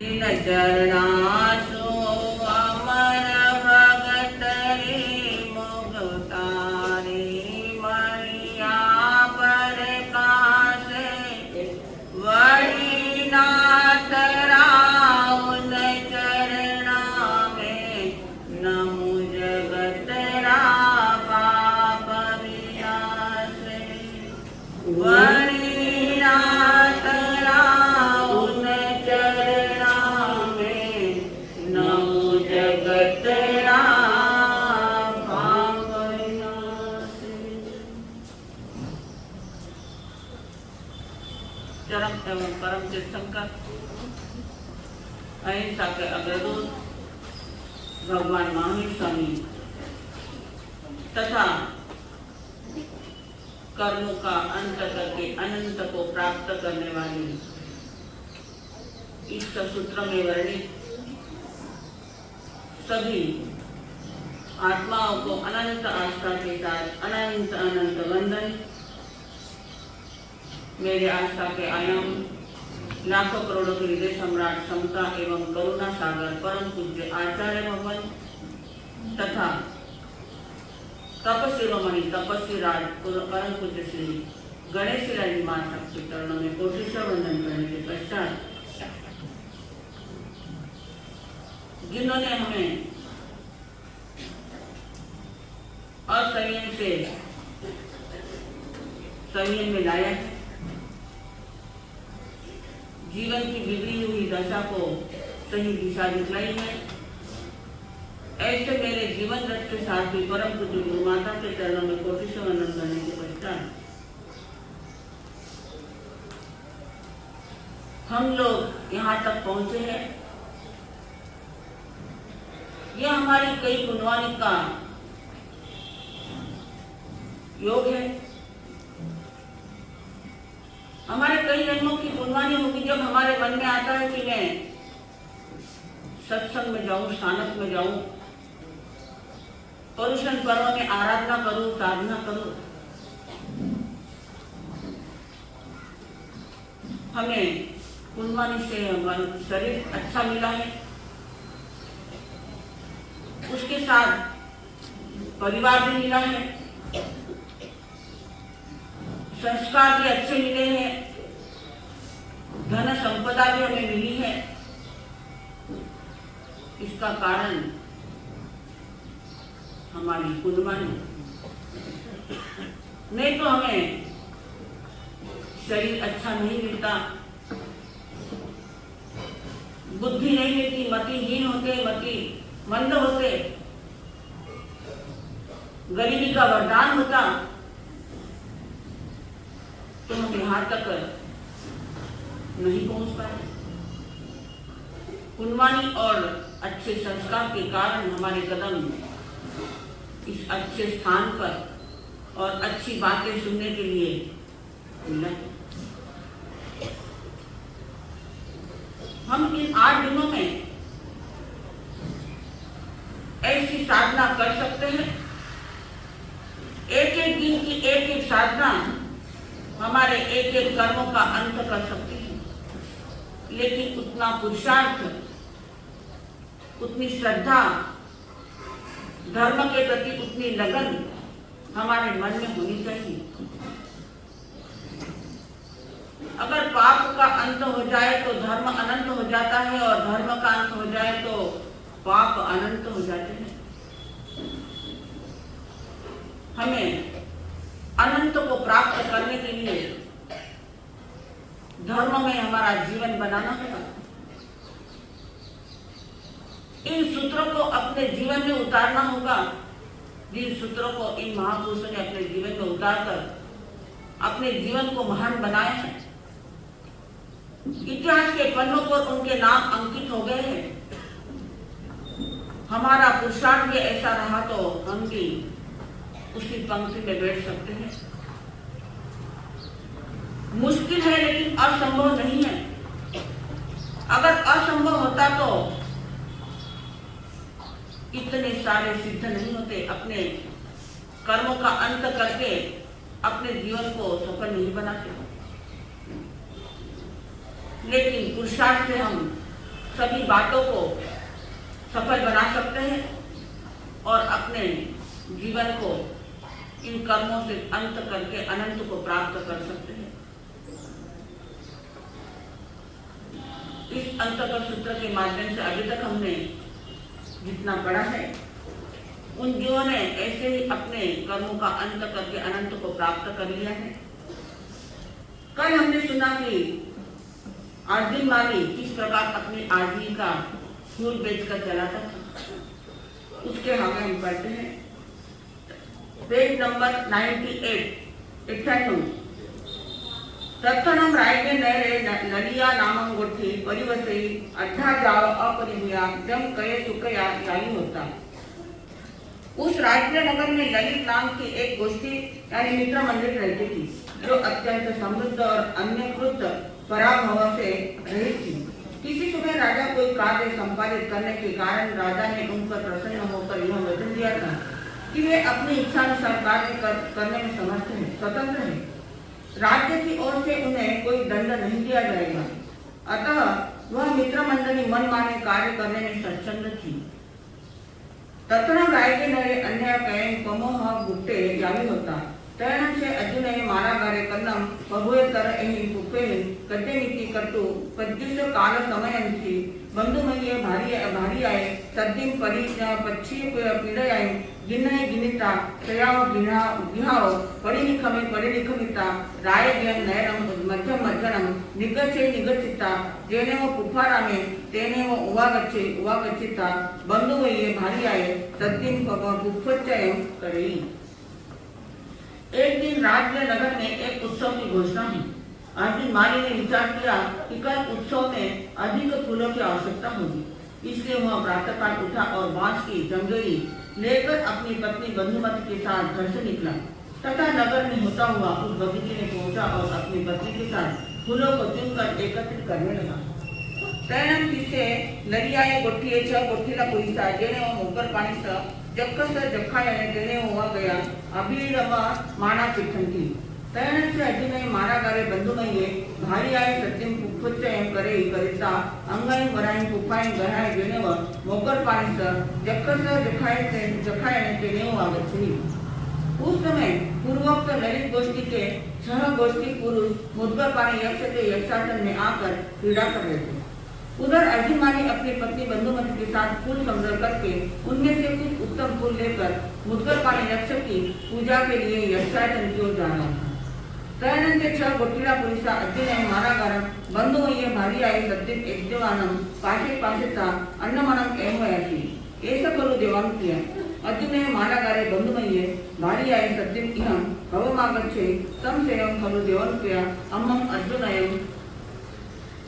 चरणासो अमर भगत रे मुगतारे मणिया पर कासे वही नाथ राउन चरणा में नमो जगत रावा विनाशे वही नाथ राउन चरणा में नमो जगत रावा विनाशे। चरम एवं परम तीर्थंकर अहिंसा के अग्रदूत भगवान महावीर स्वामी तथा कर्मों का अंत करके अनंत को प्राप्त करने वाली इस सूत्र में वर्णित सभी आत्माओं को अनंत आस्था के साथ अनंत अनंत वंदन। मेरे आस्था के आयाम लाखों करोड़ों के हृदय सम्राट समता एवं करुणा सागर परम पूज्य आचार्य भगवान तथा तपस्विरोमणि तपस्वी राज परम पूज्य श्री गणेश जी मां शक्ति चरणों में कोटिशः वंदन करने के पश्चात जिन्होंने हमें असंयम से संयम में लाया है, जीवन की बिगड़ी हुई दशा को सही दिशा दिखलाई है, ऐसे मेरे जीवन रथ के साथ भी परम पूज्य गुरु माता के चरणों में कोटिशः वंदन करने के पश्चात हम लोग यहाँ तक पहुंचे हैं। यह हमारी कई पुण्यवानी का योग है। हमारे कई जन्मों की पुण्यवानी होगी जब हमारे मन में आता है कि मैं सत्संग में जाऊं, स्थानक में जाऊं, परुषण पर्व में आराधना करूं, साधना करूं। हमें पुण्यवानी से हमारा शरीर अच्छा मिला है, उसके साथ परिवार भी मिला है, संस्कार भी अच्छे मिले हैं, धन संपदा भी हमें मिली है। इसका कारण हमारी पुण्यवानी। नहीं तो हमें शरीर अच्छा नहीं मिलता, बुद्धि नहीं मिलती, मतिहीन होते, मति मंद होते, गरीबी का वरदान होता तो हम यहाँ तक नहीं पहुंच पाए। पुण्यवानी और अच्छे संस्कार के कारण हमारे कदम इस अच्छे स्थान पर और अच्छी बातें सुनने के लिए मिला। हम इन 8 दिनों में ऐसी साधना कर सकते हैं। एक एक दिन की एक एक साधना हमारे एक एक कर्मों का अंत कर सकती है, लेकिन उतना पुरुषार्थ, उतनी श्रद्धा, धर्म के प्रति उतनी लगन हमारे मन में होनी चाहिए। अगर पाप का अंत हो जाए तो धर्म अनंत हो जाता है, और धर्म का अंत हो जाए तो पाप अनंत हो जाते हैं। हमें अनंत को प्राप्त करने के लिए धर्म में हमारा जीवन बनाना होगा। इन सूत्रों को अपने जीवन में उतारना होगा, जिन सूत्रों को इन महापुरुषों ने अपने जीवन में उतारकर अपने जीवन को महान बनाया है। इतिहास के पन्नों पर उनके नाम अंकित हो गए हैं। हमारा पुरुषार्थ भी ऐसा रहा तो हम भी उसी पंक्ति में बैठ सकते हैं। मुश्किल है लेकिन असंभव नहीं है। अगर असंभव होता तो इतने सारे सिद्ध नहीं होते। अपने कर्मों का अंत करके अपने जीवन को सफल नहीं बनाते, लेकिन पुरुषार्थ से हम सभी बातों को सफल बना सकते हैं और अपने जीवन को इन कर्मों से अंत करके अनंत को प्राप्त कर सकते हैं। इस अंतकर सूत्र के माध्यम से अभी तक हमने जितना पढ़ा है, उन जीवों ने ऐसे ही अपने कर्मों का अंत करके अनंत को प्राप्त कर लिया है। कल हमने सुना कि अर्जुन माली किस प्रकार अपनी आजीविका फूल बेचकर चलाता था, उसके आगे हम पढ़ते हैं पेज नंबर 98 तत्थनम रायगे नहरे नलिया नामं गोठी परिवसई अड्ढा जाव अपरिहुया जम कये सुकया यानी होता। उस राजकीय नगर में ललित नाम की एक गोष्ठी यानी मित्र मंडली रहती थी, जो अत्यंत समृद्ध और अन्यकृत पराभव से रहित थी। किसी सुबह राजा कोई कार्य संपादित करने के कारण राजा ने उन पर प्रसन्न होकर यह वचन दिया था कि वे अपनी इच्छानुसार कार्य करने में समर्थ हैं, स्वतंत्र हैं। राज्य की ओर से उन्हें कोई दंड नहीं दिया जाएगा। अतः वह मित्र मंडली मन माने कार्य करने में स्वच्छंद थी। तत्णम रायगे नरे अन्य कयं पमोह गुट्टे यावी होता तैणं से अर्जुने मारागारे कन्नम पभुयतर एहि पुप्पेहि कद्यमिति कर्तु पद्युष काल समयंसि बंधुमय्ये भार्याय सद्दिं पच्छी पीडयाय गिन्नय गिनिता तयाव गिहाव परिनिखमिता रायज्ञं नयनं मध्यमज्जनं निगच्छे निगच्छिता जेनेव पुफारामे तेनेव उवागच्छिता बंधुमय्ये भार्याय सद्दिं पुफ्फच्चयं करेयि। एक दिन राज्य नगर में एक उत्सव की घोषणा हुई। अर्जुन माली ने विचार किया कि कल उत्सव में अधिक फूलों की आवश्यकता होगी, इसलिए वह प्रातःकाल उठा और बांस की जंगली लेकर अपनी पत्नी बंधुमती के साथ घर से निकला तथा नगर में होता हुआ उस बगीचे में पहुंचा और अपनी पत्नी के साथ फूलों को चुनकर एकत्रित करने लगा। तैणं तिसे नलियाए गोठीए छ गोठीला पुलिसा जेने वो मोकर पाणी स जक्कस जखायाने तेने हुआ गया अभिरम माना चिठंती तैणं से अर्जुने मारागारे बंधुमय्ये भार्याय सत्यं पुफ्फच्चयं करे करिता अंगायं वरायं पुफायं गहाय जेने वो मोकर पाणी स जक्कस जखायाने तेने हुआ गच्छी। उस समय पूर्वोक्त ललित गोष्ठी के 6 गोष्ठी पुरुष मुद्गर पानी यक्ष के यक्षासन में आकर क्रीड़ा कर रहे थे। उधर अर्जुन माली अपनी पत्नी बंधुमती के साथ फूल संग्रह करके उनमें से कुछ उत्तम फूल लेकर मुद्गर पानी यक्ष की पूजा के लिए यक्षासन की ओर जा रहा था। तैणं ते 6 गोठीला पुलिसा अर्जुने मारागारं बंधुमय्ये भार्याय सद्दिं यज्ञवानं पाशिता अन्नमनं एवयासि एष खलु देवानुक्रिया। अर्जुने मारागारे बंधुमय्ये भार्याय सद्दिं इहं भवमागच्छे तं सेयं खलु देवानुक्रिया अहं अर्जुनयं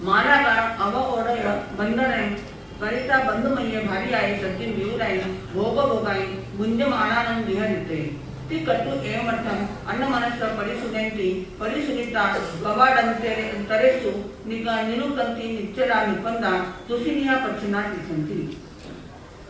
मारागारं अवओढय बन्धनं करिता बंधुमय्ये भार्याय सद्दिं वियुराय भोगभोगाय भुञ्जमानानं विहरिते ती कटु एवमर्थं अन्नमनस्स परिसुनन्ति परिसुनिता कवाडं तरेषु निरुकन्ति निच्चला निपन्दा तुसिनिया पच्छना तिष्ठन्ति।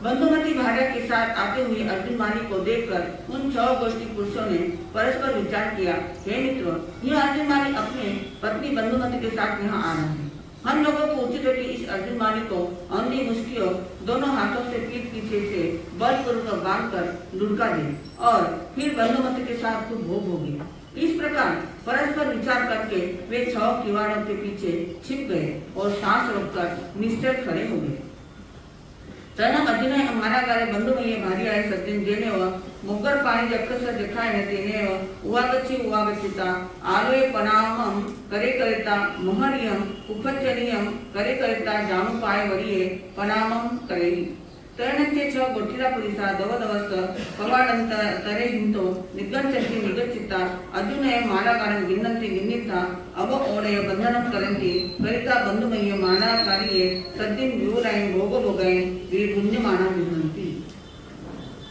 बंधुमती भार्या के साथ आते हुए अर्जुन माली को देखकर उन 6 गोष्ठी पुरुषों ने परस्पर विचार किया, हे मित्रों, यह अर्जुन माली अपने पत्नी बंधुमती के साथ यहाँ आ रहा है। हम लोगों को उचित है कि इस अर्जुन माली को औंधी मुष्टियों दोनों हाथों से पीठ पीछे से बलपूर्वक बांधकर लुढ़का दे और फिर बंधुमती के साथ खूब भोग होगी। इस प्रकार परस्पर विचार करके वे 6 किवाड़ों के पीछे छिप गए और सांस रोककर निश्चल खड़े हो गए। तैणं अर्जुने मारागारे बंधुमय्ये भार्याय सद्दिं जेने मुग्गर पाणी जक्कस जखायाने तेने उवागच्छिता आलोय पनामं करे करिता मोहरियं पुफ्फच्चनियं करे करिता जानुपाय वरिये पनामं करेयि। तैणं ते 6 गोठीला पुलिसा दवदवस्त कवाडं तरेहिंतो निगच्छन्ति निगच्छिता अर्जुनय मारागारं गिन्नन्ति गिन्निता अवओढय बन्धनं करन्ति करिता बंधुमय्ये मारागारिये सद्दिं वियुरायं भोगभोगायं विभुञ्जमाना विहरन्ति।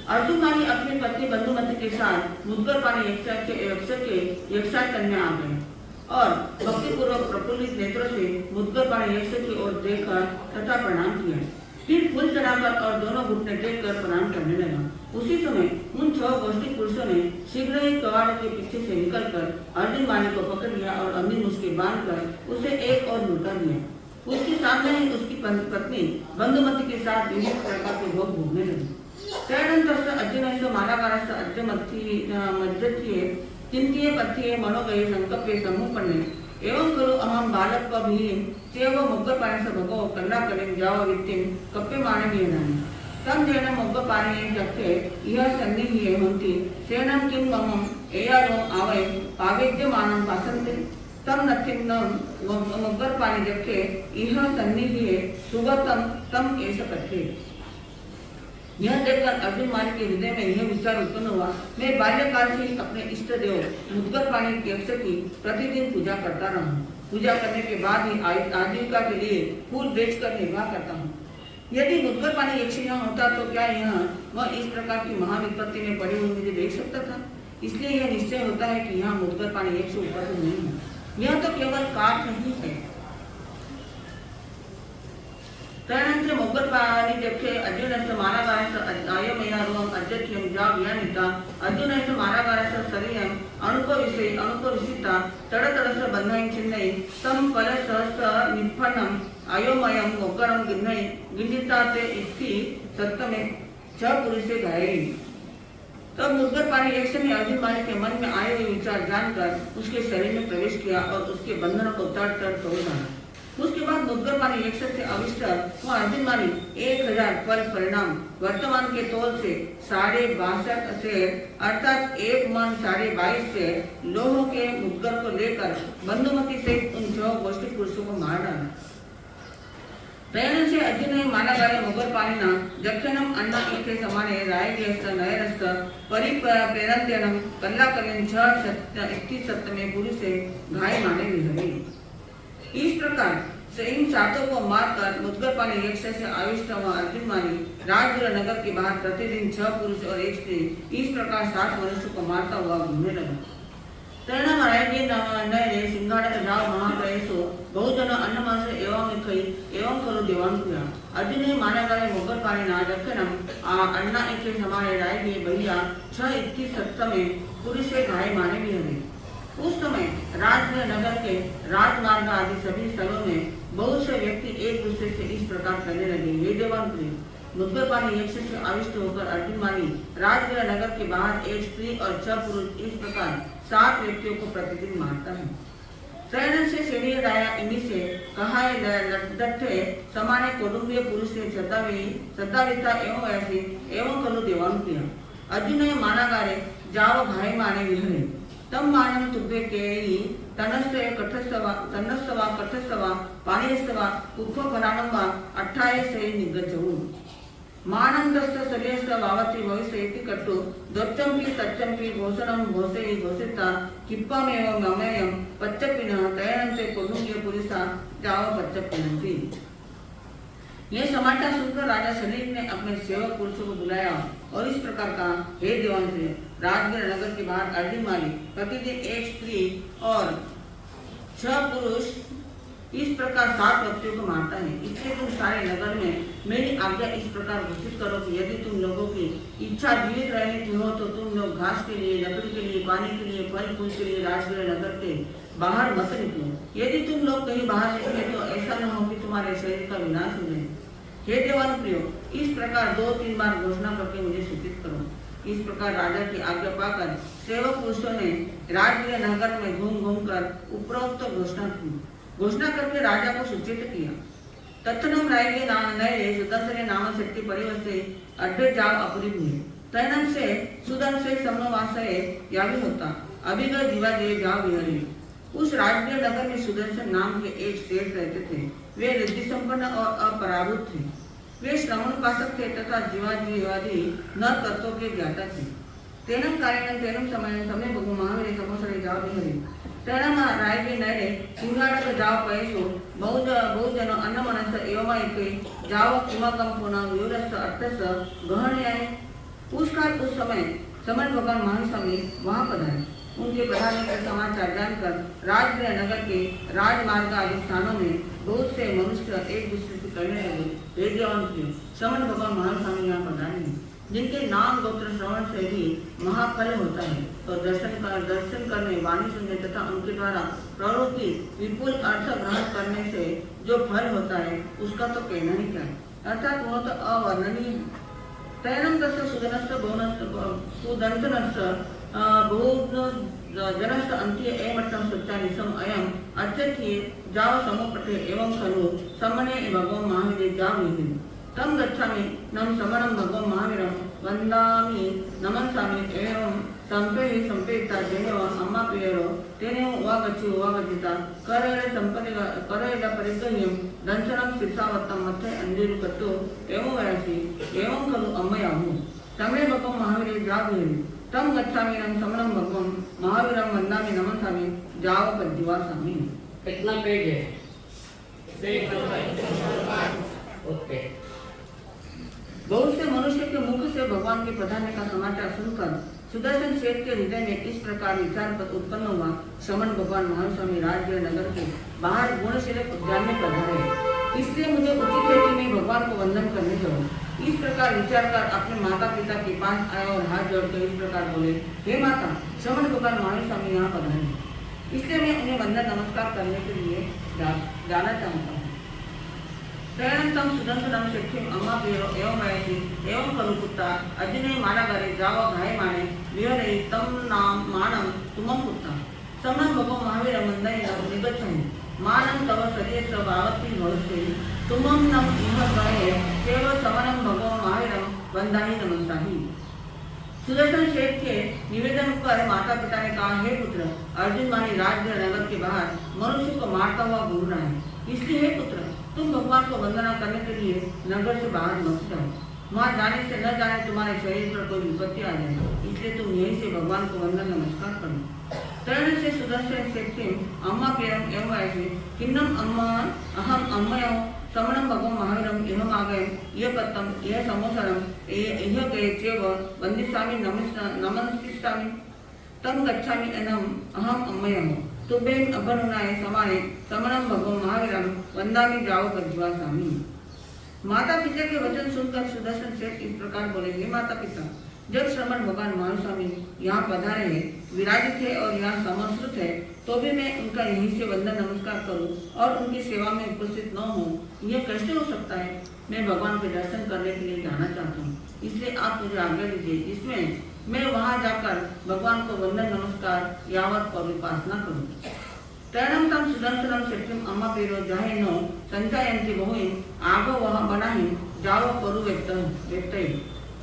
अर्जुन माली अपनी पत्नी बंधुमती के साथ मुद्गर पानी यक्ष के यक्षासन में आ गए और भक्तिपूर्वक प्रफुल्लित नेत्रों से मुद्गर पानी यक्ष की ओर देखकर तथा प्रणाम किया। फिर फूल चढ़ाकर और दोनों घुटने टेक कर प्रणाम करने लगा। उसी समय उन 6 गोष्ठी पुरुषों ने शीघ्र ही कवाड़ों के पीछे से निकलकर अर्जुन माली को पकड़ लिया और अंधी मुष्टि बांधकर उसे एक और लुटा दिया। उसके सामने ही उसकी पत्नी बंधुमती के साथ विविध प्रकार के भोग भोगने लगी। त्यानंतर अर्जुन मालाकारास अर्ज मध्यत्ये चिंतिये पथ्ये मनोगये संकल्पे सम्मुपन्ने एवं खलु अहम बालत्वभिः चैव मोग्गपाणिस भगो कन्नाकलिं जाववित्तिं कप्यमाणमीयनानि तम जेन मोग्गपाणिये जक्ते इह सन्निहिये हन्ति सेनं किं ममं एयारो आवै पावेद्यमानं पासन्ते तम नथिन्नं मोग्गपाणि जक्ते इह सन्निहिये सुगतं तम एष कथ्ये। यह देखकर अर्जुन माली के हृदय में यह विचार उत्पन्न हुआ, मैं बाल्यकाल से ही अपने इष्ट देव मुद्गरपाणि यक्ष की प्रतिदिन पूजा करता रहा हूँ। पूजा करने के बाद ही आजीविका के लिए फूल बेचकर निर्वाह करता हूँ। यदि मुद्गरपाणि यक्ष यहाँ होता तो क्या वह इस प्रकार की महाविपत्ति में पड़ी हुई मुझे देख सकता था? इसलिए यह निश्चय होता है कि यहाँ मुद्गरपाणि यक्ष उपस्थित नहीं है। यह तो केवल काठ नहीं है। त्यानंतर मोग्गरपाणि जक्ते अर्जुनस्य मालाकारास अयमेयारोहम् अद्यत्यं जाव्यानिता अर्जुनस्य मालाकारास शरीरम् अनुपविशिता तडतडस्य बन्धनं छिन्नयि तं फलसहस्र निष्पन्नम् अयोमयं मोग्गरं गिन्निता ते इति सत्तमे च पुरुषे गायेन। तब मुद्गरपाणि यक्ष ने अर्जुन माली के मन में आए हुए विचार जानकर उसके शरीर में प्रवेश किया और उसके बंधनों को तड़ तोड़ डाला। उसके बाद मुद्गरपाणि यक्ष से अविष्ट वह अर्जुन माली 1000 फल परिणाम वर्तमान के तौल से 62.5 से अर्थात 1 मन 22.5 से लोह के मुद्गर को लेकर बंधुमती से उन 6 गोष्ठी पुरुषों को मार डाला। से अर्जुन मालागारे मोग्गरपाणिना जक्षणम अन्ना इखे समाने रायगेस्त नयनस्त परिप्रेरन्त्यनं कल्लाकलिं 6 में पुरुषे घाय माने विहरे। इस प्रकार से इन सातों को मारकर मुद्गरपाणि यक्ष से आविष्ट हुआ अर्जुन माली राजगृह नगर के बाहर प्रतिदिन 6 पुरुष और 1 स्त्री इस प्रकार 7 मनुष्यों को मारता हुआ घूमने लगा। तैणम रायगे नयने सिंहाड़क जाव महाप्रयसो बहुजन अन्नमास एवं खलु देवानुक्रिया अर्जुन मालागारे मोग्गरपाणिना जक्षणम अन्ना इखे समाने रायगे भैया 6 में पुरुषे घाय माने विहरे। उस समय राजगृह नगर के राजमार्ग आदि सभी स्थलों में बहुत से व्यक्ति एक दूसरे से इस प्रकार कहने लगे, हे देवानुप्रिय मुद्गरपाणि यक्ष से आविष्ट होकर अर्जुन माली राजगृह नगर के बाहर 1 स्त्री और 6 पुरुष इस प्रकार 7 व्यक्तियों को प्रतिदिन मारता है। त्रैण से श्रेणी राया इन्हीं से कहा लड्डठे समाने कौटुंबीय पुरुष से सद्दाविता एवं ऐसी एवं खलु देवानुप्रिय अर्जुन मालागारे जाव घाय माने विहरे तम मानम तुभ्ये केयि तनस्य कठस्तवा पानीयस्तवा कुक्फफलानं वा अट्ठायसे निगच्छवु मानन्दस्य शरीरस्य वावति भविष्यति कट्टु दोच्चंपि तच्चंपि घोषणं घोषयि घोषिता किप्पमेव ममेयं पच्चपिनः तयनन्ते कौटुंबीय पुरुषा जाव पच्चपिनन्ति। यह समाचार सुनकर राजा सलीम ने अपने सेवक पुरुषों को बुलाया और इस प्रकार कहा, हे देवानुप्रिय राजगृह नगर के बाहर अर्जुन माली प्रतिदिन 1 स्त्री और 6 पुरुष इस प्रकार 7 व्यक्तियों को मारता है। इसलिए तुम सारे नगर में मेरी आज्ञा इस प्रकार घोषित करो कि यदि तुम लोगों की इच्छा जीवित रहने की हो तो तुम लोग घास के लिए, लकड़ी के लिए, पानी के लिए, फल फूल के लिए राजगृह नगर के बाहर मत निकलो। यदि तुम लोग कहीं बाहर निकले तो ऐसा न हो कि तुम्हारे शरीर का विनाश हो जाए। हे देवानुप्रिय इस प्रकार 2-3 बार घोषणा करके मुझे सूचित करो। इस प्रकार राजा की आज्ञा पाकर सेवक पुरुषों ने राजगृह नगर में घूम कर उपरोक्त घोषणा करके राजा को सूचित किया। तत्नम रायगे नये सुदर्शन नाम शक्ति परिवर्ते अड्डे जाव अपरिभूय तैनम से सुदन से समवासये यावी होता अभिगत जीवादेव जाव विहरे। उस राजगृह नगर में सुदर्शन नाम के एक सेठ रहते थे। वे रिद्धि संपन्न और अपराभूत थे। वे श्रवण पाशक थे तथा जीवादि नर तत्वों के ज्ञाता थे। तेनम कारणं तेनम समय भगु महावीर समोसरे जाव विहरे तेनम रायगे नये सिंहाड़क जाव पयसो बहुजन अन्नमनस एवमायके जाव किमकम पुनः विवरस्य अर्थस्य गहनयाय। उस समय समन भगवान महान स्वामी वहां पधारे। उनके पधारने का समाचार जानकर राजगृह नगर के राजमार्ग आदि स्थानों में बहुत से मनुष्य एक दूसरे से कहने लगे, हे देवानुप्रिय समन भगवान महान स्वामी यहाँ पधारे हैं। जिनके नाम गोत्र श्रवण से भी महाफल होता है, तो दर्शन करने, वाणी सुनने तथा उनके द्वारा प्रवृत्ति विपुल अर्थ ग्रहण करने से जो फल होता है उसका तो कहना ही क्या है, अर्थात वह तो अवर्णनीय। तैनं तस्य सुदंतनस्य जनस्य अन्त्ये एमट्टं सत्यानिसम् अयम् अत्यथ्ये जाव समपटे एवं खलु समने भगवन् महावीरे जावि तम गच्छामि नम समनं भगवन् महावीरं वन्दामि नमस्सामि एवं संपेता जेनेव अम्मा प्रियरो तेनेव उवागच्छिता करेल परिग्रह्यं दंशनं शिरसावत्तं मध्ये अंजिरु कट्टु एवं वयसि एवं खलु अम्मयाहु तमे भगवन् महावीरे जावि तम गच्छामि नम समनं भगवन् महावीरं वन्दामि नमस्सामि जाव पद्दिवासामि। कितना पेज है? ओके। बहुत से मनुष्य के मुख से भगवान के पधारने का समाचार सुनकर सुदर्शन सेठ के हृदय में इस प्रकार विचार उत्पन्न हुआ, श्रमण भगवान महास्वामी राज्य नगर के बाहर गुणशील उद्यान में पधारे, इसलिए मुझे उचित है कि मैं भगवान को वंदन करने जाऊँ। इस प्रकार विचार कर अपने माता पिता के पास आए और हाथ जोड़कर इस प्रकार बोले, हे माता, श्रमण भगवान महास्वामी यहाँ पधारे, इसलिए मैं उन्हें वंदन नमस्कार करने के लिए जाना चाहता हूँ। तदनंतरं सुदर्शनं शेठिं अम्मा प्रियो एवं वयसि एवं खलु पुत्रा अजिने मानागारे जाव घायमाने विहरे तं नाम मानं तुमं पुत्रा समनं भगवन् महावीरं वन्दयिनं निगच्छामि मानं तव शरीरस्य भावति भवस्य तुमं नम इह गहे सेव समनं भगवन् महावीरं वन्दामि नमस्सामि। सुदर्शन शेठ के निवेदन पर माता पिता ने कहा, हे पुत्र, अर्जुन मानी राज्य नगर के बाहर मनुष्य को मारता हुआ घूम रहा है, इसलिए हे पुत्र, तुम भगवान को वंदना करने के लिए नगर से बाहर मत जाओ, वहाँ जाने से न जाने तुम्हारे शरीर पर कोई विपत्ति आ जाए, इसलिए तुम यहीं से भगवान को वंदन नमस्कार करो। तरण से सुदर्शन शेठिं अम्मा प्रियं एवं वयसि किन्नम अम्मा अहम अम्मयो समनं भगवन् महावीरं इहम् आगयं यः पत्तं यः संवत्सरं इह गये चैव वन्दिष्यामि नमस्सिष्यामि तं गच्छामि एनम् अहम् अम्मयः तुभ्यं अभनुनाय समाने समनं भगवन् महावीरं वन्दामि जाव पद्दिवासामि। माता पिता के वचन सुनकर सुदर्शन सेठ इस प्रकार बोले, हे माता पिता, जब श्रमण भगवान महास्वामी यहाँ पधारे हैं, विराजित है और यहाँ समस्कृत है, तो भी मैं उनका यहीं से वंदन नमस्कार करूं और उनकी सेवा में उपस्थित न हूँ, यह कैसे हो सकता है? मैं भगवान के दर्शन करने के लिए जाना चाहता हूँ, इसलिए आप मुझे आज्ञा दीजिए, जिसमें मैं वहाँ जाकर भगवान को वंदन नमस्कार यावत और उपासना करूँ। तदनंतरं सुदर्शनं शेठिं अम्मा प्रियो जाहेनो संचायन्ति बहुईं आगो वह बनाहि जाव परु व्यक्तये।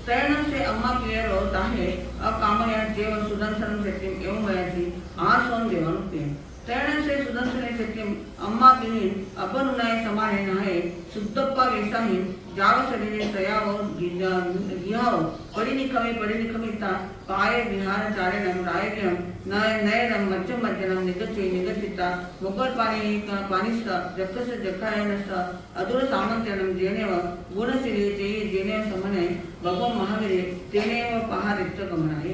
तरण से अम्मा प्रियरो ताहे अकामया जेव सुदर्शनं शेठिं एवं वयसि आस्वं देवानुप्रियं। तरण से सुदर्शन शेठिं अम्मा प्रियं अपनुनाय समाने नाहे शुद्धप्पा वेसाहि जाव शरीरे सयाव गिहाव परिनिखमिता पाये विहार चारेणं रायज्ञं नयनं मध्यम निगच्छिता मुखपानिस्थ जक्षस्य जखायनस्थ अधुर सामन्त्यनं जेनेव गुणशीले जेनेव समने भगवन् महावीरे तेनेव पहारित्यगमनाय।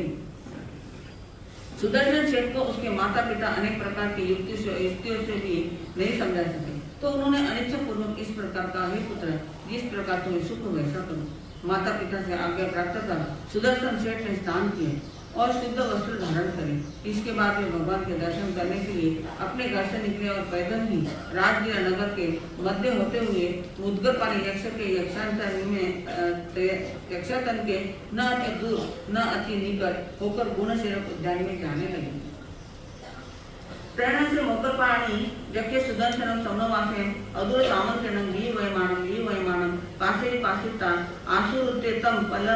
सुदर्शन शेठ को उसके माता पिता अनेक प्रकार की युक्तियों से भी नहीं समझा सके, तो उन्होंने अनिच्छा पूर्वक इस प्रकार का, हे पुत्र, जिस प्रकार तुम्हें सुख वैसा करो। माता पिता से आज्ञा प्राप्त कर सुदर्शन सेठ ने स्नान किए और शुद्ध वस्त्र धारण करे। इसके बाद वे भगवान के दर्शन करने के लिए अपने घर से निकले और पैदल ही राजगीर नगर के मध्य होते हुए मुद्गर पानी यक्ष के यक्षातन के न अति दूर न अति निकट होकर गुणशील उद्यान में जाने लगे। प्रेरणा से मोकर पाणी जबकि सुदर्शनम समनवासेन अदूर सामंत्यनं वीवयमानं पासिता आशुरुतेतम पल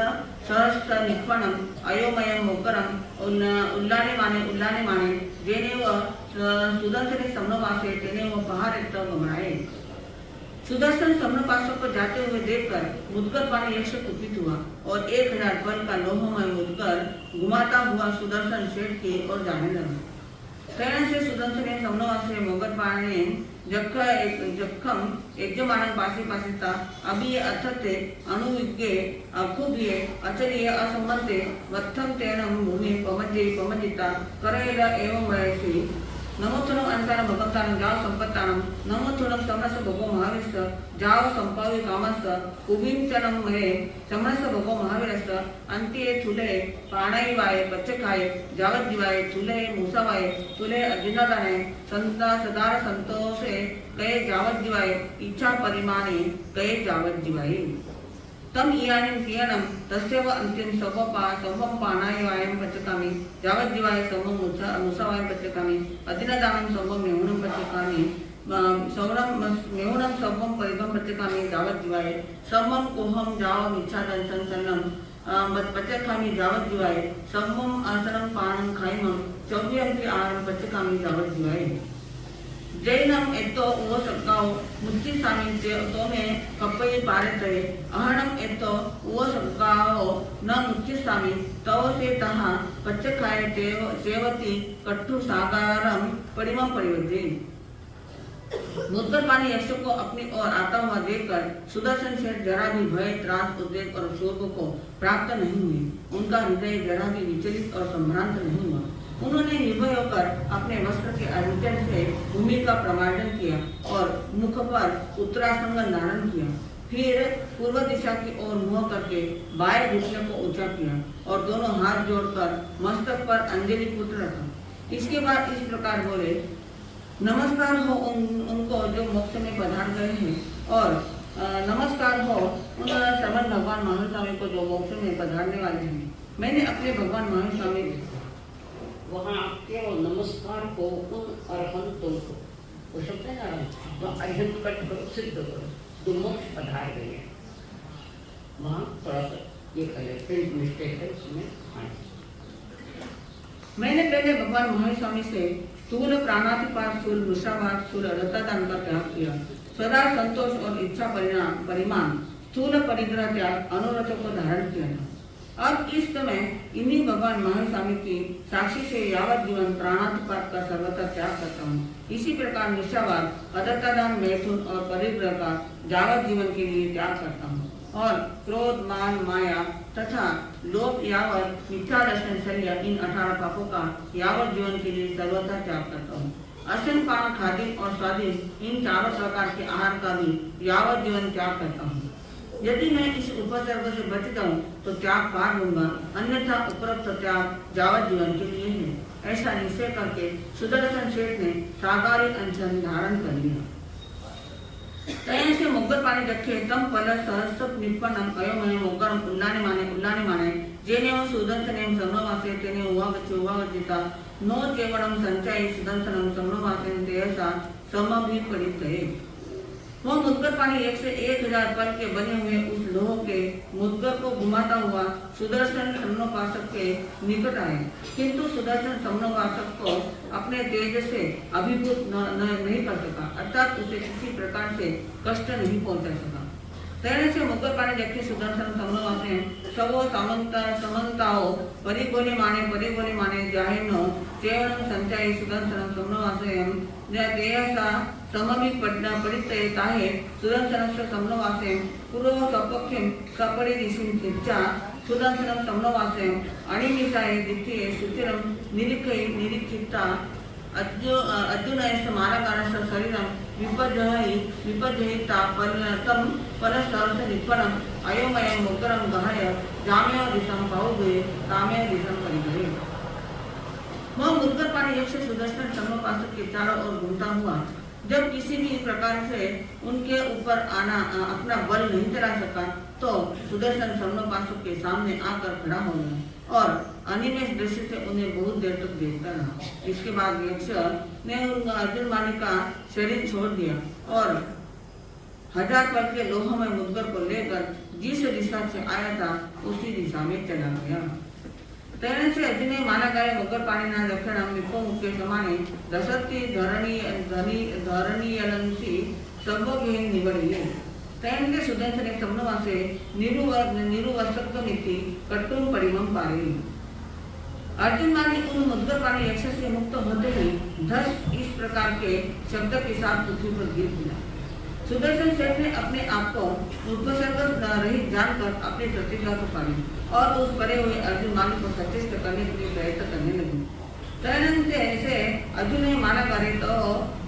सहस्थ निक्पणम अयोमयम मोकरम उल्लाने माने जेनेव सुदर्शने समनवासे तेनेव पहारित गमनाए। सुदर्शन समनपासों पर जाते हुए देखकर मुद्गर पानी यक्ष कुपित हुआ और 1000 पल का लोहमय मुद्गर घुमाता हुआ सुदर्शन सेठ की ओर जाने लगा। तरण से सुदर्शने समनवासे मोगर पाणी जखम यजमानं पासिता अभिये अर्थते अनुविज्ञे अखुभिये अचलिये असम्मते वत्थं तेनं भूमि पमजिता करैल एवं वयसि नमोथुनम अंतानं भगवंतानं जाव संपत्तानं नमोथुनम समरस भगो महावीरस्त जाव संपावी कामस्त कुभिंचनम महे समरस भगो महावीरस्त अंतिये थुले पाणाईवाय पच्चखाय जावत जीवाय थुले मुसावाय तुले अर्जुनादाने संता सदार संतोषे कये जावत जीवाय इच्छा परिमाणे कये जावत जीवाय तम इयानिं पियनम तस्यव अंतिम संवम पानायवायम पच्चकामी जावत जीवाय संवम मुसावायम पच्चकामी अदिनदानं संवम मेहुणम पच्चकामी सौरम मेहुणम संवम परिगम पच्चकामी जावत जीवाय संवम कोहम जाव इच्छादन संसन्नम पच्चकामी जावत जीवाय संवम आसनम पाणम खाइमम चौव्यम की आहारम पच्चकामी जावत जीवाय जैनम एतो वो सकाओ मुच्ची सामी तो में कपई पारे तरे अहणम एतो वो सकाओ न मुच्ची सामी तो से तहा पच्चखाय सेवती कट्टु सागारम परिमम परिवर्ती मुद्गर पानी यक्ष को अपनी ओर आता हुआ देखकर सुदर्शन सेठ जरा भी भय त्रास उद्वेग और शोक को प्राप्त नहीं हुए उनका हृदय जरा भी विचलित और संभ्रांत नहीं हुआ उन्होंने निर्भय होकर अपने वस्त्र के अंचल से भूमि का प्रमार्जन किया और मुख पर उत्तरासंग धारण किया फिर पूर्व दिशा की ओर मुंह करके बाएं घुटने को ऊंचा किया और दोनों हाथ जोड़कर मस्तक पर अंजलि पुत्र रखा इसके बाद इस प्रकार बोले नमस्कार हो उनको जो मोक्ष में पधार गए हैं और नमस्कार हो उन श्रमण भगवान महास्वामी को जो मोक्ष में पधारने वाले हैं मैंने अपने भगवान महास्वामी वहाँ केवल नमस्कार को उन अरहंतों को वो शब्द है ना वहाँ अरहंत कट करो सिद्ध करो जो मोक्ष पधार गए हैं वहाँ थोड़ा सा ये कहे प्रिंट मिस्टेक है उसमें हाँ मैंने पहले भगवान महास्वामी से स्थूल प्राणातिपात स्थूल वृषाभात स्थूल रतादान का त्याग किया सदा संतोष और इच्छा परिमाण स्थूल परिग्रह त्याग अनुरत को धारण किया था अब इस समय इन्हीं भगवान महास्वामी की साक्षी से यावत जीवन प्राणातिपात का सर्वथा त्याग करता हूँ इसी प्रकार निष्ठावाद अदत्तादान मैथुन और परिग्रह का जावत जीवन के लिए त्याग करता हूँ और क्रोध मान माया तथा लोभ यावत मिथ्या दर्शन शल्य इन 18 पापों का यावत जीवन के लिए सर्वथा त्याग करता हूँ असन पान खादिन और स्वादिन इन चारों प्रकार के आहार का भी यावत जीवन त्याग करता हूँ यदि मैं इस उपसर्ग से बच जाऊं तो त्याग पार लूंगा अन्यथा उपरोक्त त्याग जावत जीवन के लिए है ऐसा निश्चय करके सुदर्शन सेठ ने सागारी अंचल धारण कर लिया से मोग्गर पाणी रखे तम पल सहस्र निपन्नम अयोमय मोग्गरम उल्लाने माने जेने सुदर्शनेम समवासे तेने उवावचिता नो चेवणम संचय सुदर्शनम समवासे तेसा समभिपरितये वह मुद्गर पानी 1 से 1000 पल के बने हुए उस लोह के मुद्गर को घुमाता हुआ सुदर्शन समनोपासक के निकट आए किंतु सुदर्शन समनोपासक को अपने तेज से अभिभूत नहीं कर सका अर्थात उसे किसी प्रकार से कष्ट नहीं पहुंचा सका तेने से मुद्गर पानी देखे सुदर्शन समनोपासे सबो समन्ताओ परिगोने माने जाहिनो केवलम संचय सुदर्शन समनोपासे देहसा सममी परितये ताहे सुदर्शनस्य समनोवासे पूर्व सपक्षम सपरि दिशिं चित्ता सुदर्शनम समनोवासे अणिमिषाये दित्ये सुचिरम निरीक्षिता अर्जुनस्य माराकारस्य शरीरं विपज्जयिता परिणतं परसरस निपणम् अयोमयं मुग्गरं गहाय जाम्य दिशं बहुगे काम्य दिशं परिगये वह मुद्गर पानी एक से सुदर्शन समनोपासक के चारों ओर घूमता हुआ जब किसी भी प्रकार से उनके ऊपर आना अपना बल नहीं चला सका तो सुदर्शन समनोपासक के सामने आकर खड़ा हो गया और अनिमेष दृष्टि से उन्हें बहुत देर तक देखता रहा इसके बाद यक्ष ने अर्जुन मानी का शरीर छोड़ दिया और 1000 पल के लोह में मुद्गर को लेकर जिस दिशा से आया था उसी दिशा में चला गया तेने से अर्जुन माना गए मुग्गर पानी ना दक्षिण विपो मुख्य समाने दशरथी धरणीयलंसी सर्वोभेन निवडले तेन के सुदर्शन समनवासे निरुवसत्व नीति कट्टुम परिमम पारे अर्जुन मानी उन मुद्गर पानी यक्ष से मुक्त होते ही धस इस प्रकार के शब्द के साथ पृथ्वी पर गिर गिरा सुदर्शन सेठ ने अपने आप को उपसर्ग रहित जानकर अपनी प्रतिज्ञा को पाली और उस परे हुए अर्जुन मानी को सचेष्ट करने के लिए प्रयत्न करने लगे त्यानंतर ऐसे अजूनही मानकारे तो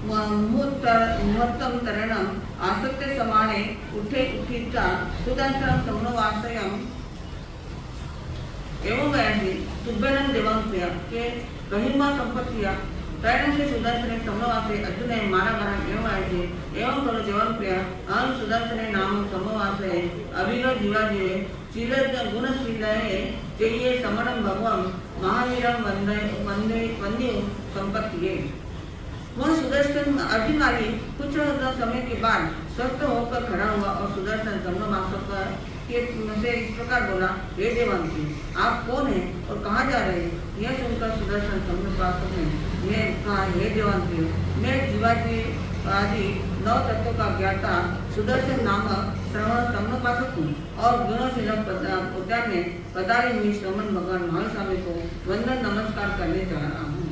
महत्तम तरणम आसक्ते समाने उठे उठीचा सुदर्शन समनवासयम एवं वैसे तुभ्यनम देवां प्रिया के कहिमा संपत्तिया त्यानंतर सुदर्शने समनवासे अजूनही मानकाराम एवं वैसे एवं करो देवां प्रिया अहम सुदर्शने नाम समनवासे अभिनव जीवाजीवे शीलद गुणशीलये चाहिए समणम भगवान महावीरम वंदे संपत्ति। वह सुदर्शन अर्जुन आदि कुछ समय के बाद स्वस्थ होकर खड़ा हुआ और सुदर्शन समनवासक के से इस प्रकार बोला, हे देवांती आप कौन हैं और कहाँ जा रहे हैं? यह सुनकर सुदर्शन समनवासक ने यह कहा, हे देवांती मैं जीवाजी आदि 9 तत्वों का ज्ञाता सुदर्शन नामक श्रवण समनवासक हूँ और गुणशील उद्यान में पधारी हुई श्रवण भगवान महास्वामी को वंदन नमस्कार करने जा रहा हूँ।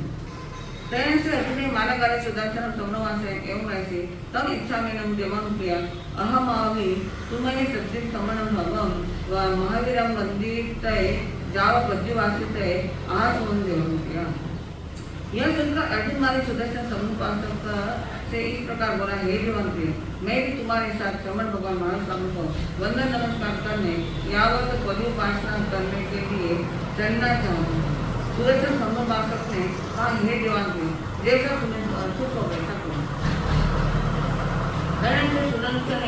तैन से अपने मानकारे सुदर्शन समनवासे एवं ऐसे तम इच्छा में नम देवं प्रिया अहम आवी तुम्हें सत्य समन भगवम व महावीरम वंदितये जाव बद्रीवासितये आसवन देवं प्रिया। यह सुनकर अर्जुन मारे सुदर्शन समनवासक से इस प्रकार बोला, हे देवांती मैं भी तुम्हारे साथ श्रवण भगवान महास्वामी को वंदन नमस्कार करने यावत पदोपासना करने के लिए चलना चाहूँ। सुदर्शन समनवासक ने कहा, हे देवांती जैसा तुम्हें सुख हो वैसा करो। सुदर्शन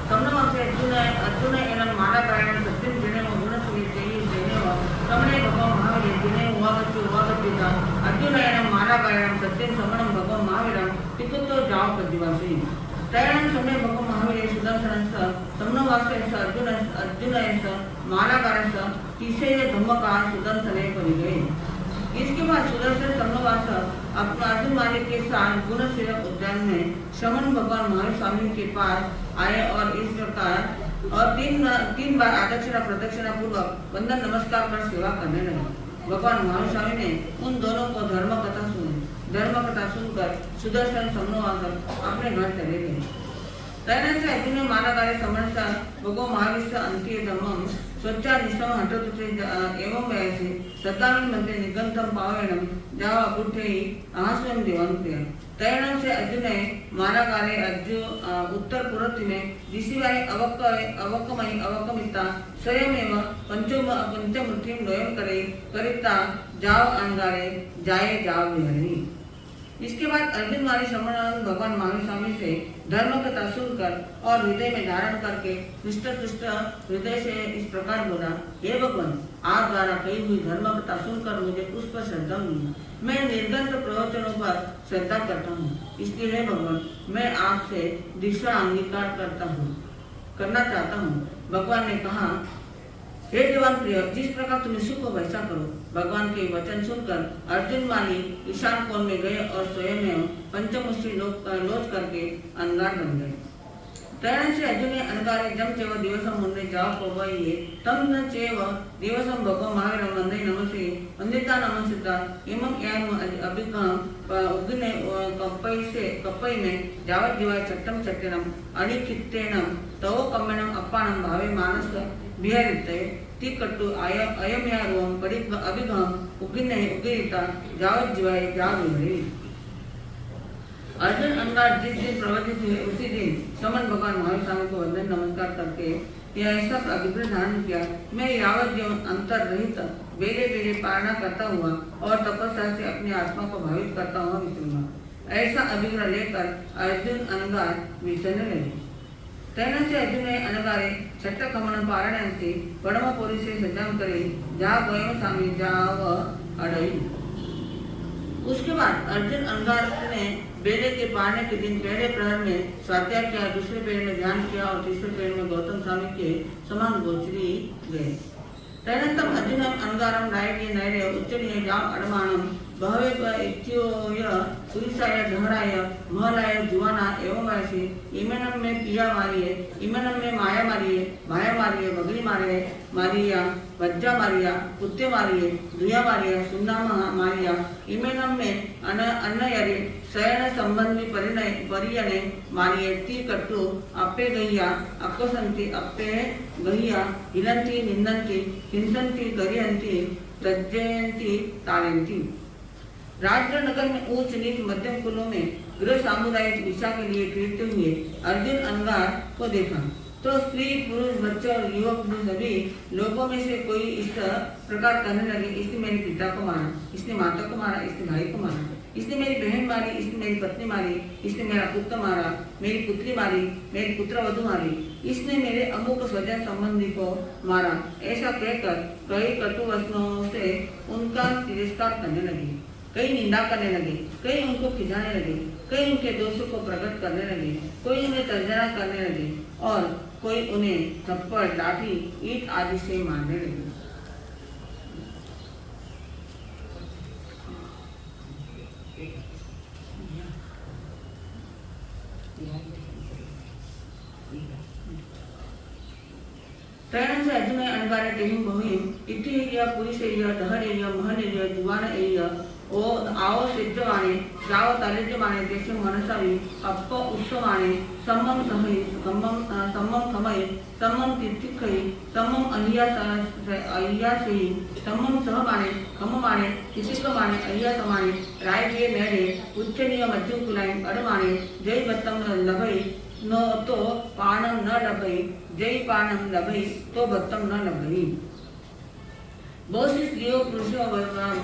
समनवासे अर्जुन एवं मानकारायण सत्यम जिने गुणशील चाहिए समणे भगवान महावीर जिने हुआ अर्जुन एवं मानकारायण सत्यम समणम भगवान महावीरम तिकुतो जाव पद्यवासी। तैरण समय भगवान महावीर सुदर्शन समनवासे अर्जुन मानकारण तीसरे धम्मकार सुदर्शन पर गए। इसके बाद सुदर्शन समनवासक अपना अर्जुन मालिक के साथ गुणशील उद्यान में श्रवण भगवान महास्वामी के पास आए और इस प्रकार और तीन बार आदक्षिणा प्रदक्षिणा पूर्वक वंदन नमस्कार कर सेवा करने लगे। भगवान महास्वामी ने उन दोनों को धर्म कथा सुनकर सुदर्शन समनवासक अपने घर चले गए। तैनासे अर्जुन मानकारे समर्थ भगवान महावीर अंत्य धर्मम स्वच्छा निष्ठम हटोते एवं वैसे सत्तावन मध्ये निगंतम पावनम जावा बुद्धि आस्वम देवांत्य। तैरण से अर्जुन मानकारे उत्तर पूर्व में दिशिवाय अवकमयी अवकमिता स्वयमेव पंचमृत्युम द्वयम करिता जाव अंगारे जाए जाव विहरी। इसके बाद अर्जुन मारी श्रवण भगवान महास्वामी से धर्म कथा सुनकर और हृदय में धारण करके हृष्ट हृदय से इस प्रकार बोला, हे भगवान आप द्वारा कही हुई धर्म कथा सुनकर मुझे उस पर श्रद्धा हुई। मैं निर्गंत प्रवचनों पर श्रद्धा करता हूँ, इसलिए हे भगवान मैं आपसे दीक्षा अंगीकार करना चाहता हूँ। भगवान ने कहा, हे देवान प्रिय जिस प्रकार तुम्हें सुख हो वैसा करो। भगवान के वचन सुनकर अर्जुन माली ईशान कोण में गए और स्वयं पंचमुष्टि लोच करके अंगार बन गए। तैरण से अर्जुन अनगारे जम चेव दिवसम मुन्ने जाव पवये तम न चेव दिवसम भगवान महावीर वंदे नमसे वंदिता नमसिता इमं याम अभिगम उग्ने कप्पई में जावत जीवाय चट्टम चट्टनम अणिकित्तेनम तव कम्मनम अप्पानम भावे मानस बिहारिते ती कट्टु अयम यारोम परि अभिगम उग्ने उग्रिता जावत जीवाय जाव विहरी। अर्जुन अंगार जिस दिन प्रवचित हुए उसी दिन समन भगवान महास्वामी को वंदन नमस्कार करके यह ऐसा अभिप्राय धारण किया, मैं यावत जीवन अंतर रहित बेले बेले पालना करता हुआ और तपस्या से अपनी आत्मा को भावित करता हुआ विचरूंगा। ऐसा अभिग्रह लेकर अर्जुन अनगार विचरने लगे। तैना से अर्जुन ने अनगारे छठ कमन पारण से परमपुरी से सज्जन करे जा गोयम स्वामी जाव अड़ई। उसके बाद अर्जुन अनगार ने बेले के पारने के दिन पहले प्रहर में स्वाध्याय किया, दूसरे पहर में ध्यान किया और तीसरे पहर में गौतम स्वामी के समान गोचरी गए। तदनंतर अर्जुन अनगारम नायके नैरे उच्चनीय जाम अडमानम बहवे इत्योय पुरुषाय धहराय महलाय जुवाना एवं ऐसे इमनम में पिया मारिए, इमनम में माया मारिए, भाया मारिए, बगली मारिया वज्जा मारिया, कुत्ते मारिए, दुया मारिया, सुन्ना मारिया, इमनम में अन्नयरे शयन संबंधी परियने मारिए, ती कट्टु अप्पे गैया अक्कोसंति अप्पे गैया हिलंती निंदंती हिंसंती गरियंती तज्जयंती तालंती। राष्ट्र नगर में उच्च नीच मध्यम कुलों में गृह सामुदायिक दिशा के लिए फिरते हुए अर्जुन अंगार को देखा तो स्त्री पुरुष बच्चे और युवक सभी लोगों में से कोई इस प्रकार कहने लगे, इसने मेरे पिता को मारा, इसने माता को मारा, इसने भाई को मारा, इसने मेरी बहन मारी, इसने मेरी पत्नी मारी, इसने मेरा पुत्र मारा, मेरी पुत्री मारी, मेरी पुत्रवधू मारी, इसने मेरे अमुक स्वजन संबंधी को मारा। ऐसा कहकर कई कटु वचनों से उनका तिरस्कार करने लगे, कई निंदा करने लगे, कई उनको खिजाने लगे, कई उनके दोषों को प्रकट करने लगे, कोई उन्हें तर्जना करने लगे और कोई उन्हें थप्पड़, लाठी, ईंट आदि से मारने लगे। त्रयणं से अर्जुन अणगारे टेहिं बहुहिं इति पुरुषेय दहरेय महलेय जुवानेय ओ आओ सिद्धवाणे जाओ तलेजमाणे देश मनसावी अप्प उत्सवाणे सम्मम सहै सम्मम खमै सम्मम तिथिखै सम्मम अहियासै सम्मम सहमाणे खममाणे तिथिकमाणे अहियासमाणे रायगे मेरे उच्चनीय मध्यकुलाय अडमाणे जय बत्तम लभै न तो पानम न लभै जय पानम लभै तो बत्तम न लभै। बहुत सी स्त्रियों, पुरुषों,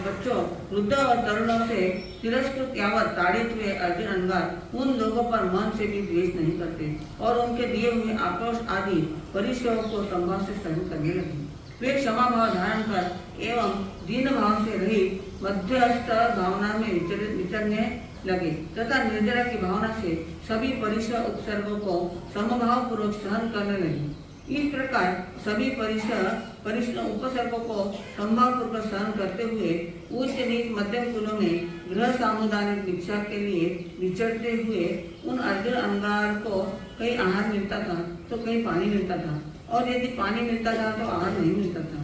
बच्चों, वृद्ध और तरुणों से तिरस्कृत यावत ताड़ित हुए अर्जुन अंगार उन लोगों पर मन से भी द्वेष नहीं करते और उनके दिए हुए आक्रोश आदि परिश्रमों को संभाव से सहन करने लगे। वे क्षमा भाव धारण कर एवं दीन भाव से रहित मध्यस्थ भावना में विचरने लगे तथा निर्जरा की भावना से सभी परिश्रम उपसर्गों को समभाव पूर्वक सहन करने लगे। इस प्रकार सभी परिश्रम उपसर्गों को संभावपूर्वक सहन करते हुए उच्च नीच मध्यम कुलों में गृह सामुदायिक दीक्षा के लिए विचरते हुए उन अर्जुन अंगार को कहीं आहार मिलता था तो कहीं पानी मिलता था और यदि पानी मिलता था तो आहार नहीं मिलता था।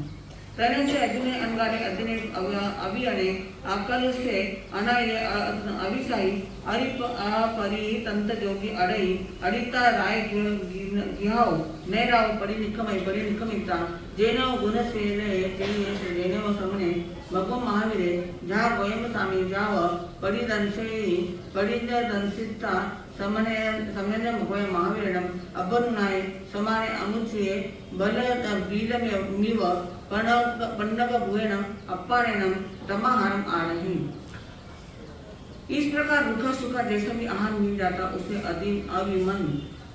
त्रयणं से अर्जुन अंगारे अर्जुने अभियाने आकल से अनाय अभिसाई अरिप अपरितंत जोगी अड़ई अड़िता राय गिहाओ नैराव परिनिकमिता जेनो गुणसेने जेनो समने भगवं महावीरे जहाँ वयम सामी जाव परिदंसिता समने भगवय महावीरणम अबरुणाय समाने अनुच्ये बल बीलमिव पन्नग भुवेनम अप्पारेणम तमाहारम आरही। इस प्रकार रुखा सूखा जैसा भी आहार मिल जाता उसे अभिमन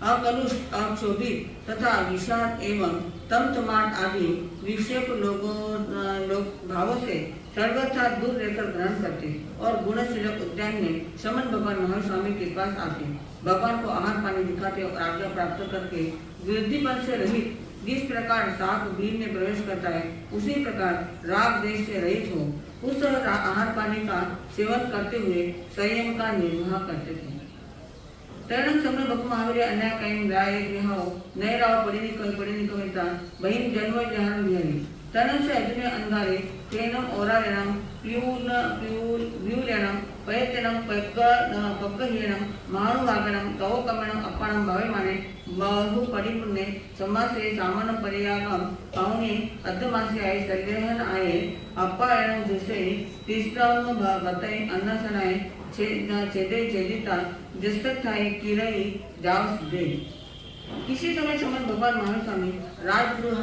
अकलुष अक्षोभित तथा विषाद एवं तमतमाट आदि विक्षेप भावों से सर्वथा दूर रहकर ग्रहण करते और गुणशीलक उद्यान में शमन भगवान महावीर स्वामी के पास आते, भगवान को आहार पानी दिखाते और आज्ञा प्राप्त करके वृद्धिपन से रहित जिस प्रकार साप बीज में प्रवेश करता है उसी प्रकार राग देश से रहित हो उस आहार पानी का सेवन करते हुए संयम का निर्वाह करते थे। त्रयणं समय भक्त महावीर अन्याय कहीं राय गृहाओ नैराव परिनिकमिता बहिं जन्म जहान विहरी। त्रयणं से अर्जुन अंगारे तेनम ओरालेनम व्यूलेनम पयतेनम पग्गहीनम महानुभागनम गवकमनम अप्पणम भवेमाने बहु परिपुण्य समासे सामन पर्यागम पावने अद्धमासे आये सल्लेहन आये अप्पायनम जैसे तीसराम भतई अन्नसनाय छेदे छेदिता जस्तथाई किरई जाव दे। किसी समय भगवान महावीर स्वामी राजगृह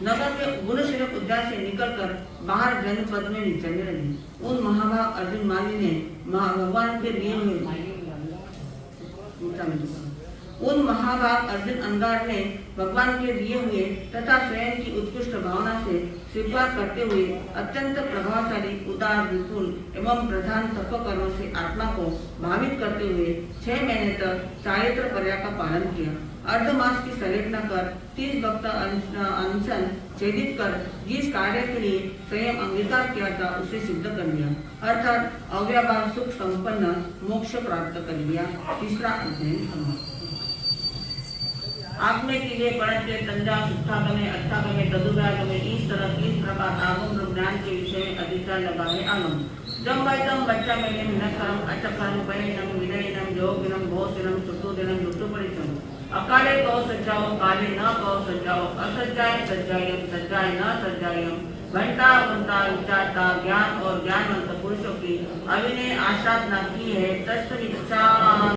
नगर के गुणशीलक उद्यान से निकलकर बाहर जनपद में विचरने लगे। उन महाभाग अर्जुन माली ने भगवान के दिए हुए उन महाभाग अर्जुन अंगार ने भगवान के दिए हुए तथा स्वयं की उत्कृष्ट भावना से स्वीकार करते हुए अत्यंत प्रभावशाली उदार विपुल एवं प्रधान तपकर्मों से आत्मा को भावित करते हुए 6 महीने तक चारित्र पर्या का पालन किया। अर्धमास की संलेखना कर 30 भक्त अनशन छेदित कर जिस कार्य के लिए स्वयं अंगीकार किया था उसे सिद्ध कर लिया, अर्थात अव्याभाव सुख संपन्न मोक्ष प्राप्त कर लिया। तीसरा अध्ययन समाप्त। आपने के लिए पढ़त के तंजा सुत्थागमे अर्थागमे तदुगागमे इस प्रकार आगम ज्ञान के विषय में अधिकार लगा है। आगम जम वैतम बच्चा में नकरम अचकरम पयनम विनयनम योगिनम भोसनम सुतुदिनम ऋतुपरिचम अकाले कहो सज्जाओ, काले न कहो सज्जाओ, असज्जाय सज्जायम, सज्जाय न सज्जायम, घंटा घंटा विचारता ज्ञान और ज्ञानवंत पुरुषों की अविनय आराधना की है। तत्सविच्छा।